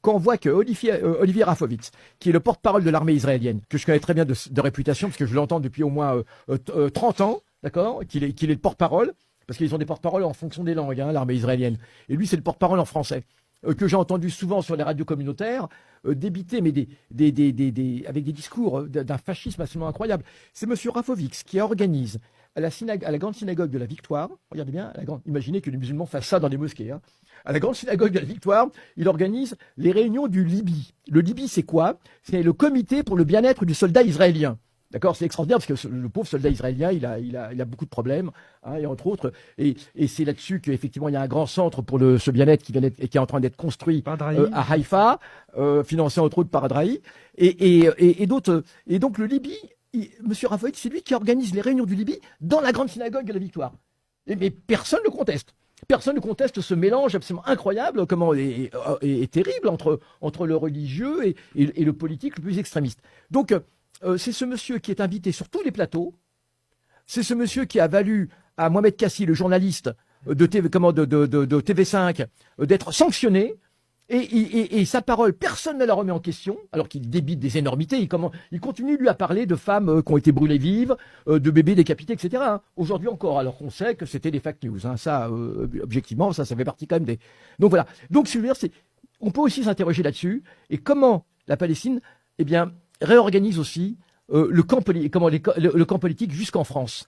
quand on voit que Olivier Rafovitz, qui est le porte-parole de l'armée israélienne, que je connais très bien de réputation, parce que je l'entends depuis au moins 30 ans, d'accord, qu'il est le porte-parole, parce qu'ils ont des porte-paroles en fonction des langues, hein, l'armée israélienne. Et lui, c'est le porte-parole en français, que j'ai entendu souvent sur les radios communautaires, débiter, mais avec des discours d'un fascisme absolument incroyable. C'est M. Rafovitz qui organise à la grande synagogue de la Victoire, regardez bien, imaginez que les musulmans fassent ça dans des mosquées, hein. À la grande synagogue de la Victoire, il organise les réunions du Libi. Le Libi, c'est quoi? C'est le comité pour le bien-être du soldat israélien. D'accord, c'est extraordinaire parce que le pauvre soldat israélien, il a beaucoup de problèmes, hein, et entre autres, et c'est là-dessus qu'effectivement il y a un grand centre pour ce bien-être qui est en train d'être construit à Haïfa, financé entre autres par Adrahi, et d'autres. Et donc le Libi, Monsieur Rafovitz, c'est lui qui organise les réunions du Libi dans la grande synagogue de la Victoire. Mais personne ne le conteste. Personne ne conteste ce mélange absolument incroyable, et terrible entre le religieux et le politique le plus extrémiste. Donc, c'est ce monsieur qui est invité sur tous les plateaux. C'est ce monsieur qui a valu à Mohamed Kassi, le journaliste de TV5, d'être sanctionné. Et sa parole, personne ne la remet en question, alors qu'il débite des énormités. Il continue, lui, à parler de femmes qui ont été brûlées vives, de bébés décapités, etc. Hein. Aujourd'hui encore, alors qu'on sait que c'était des fake news. Hein. Ça, objectivement, ça fait partie quand même des... Donc voilà. Donc, on peut aussi s'interroger là-dessus. Et comment la Palestine, réorganise aussi le camp politique jusqu'en France.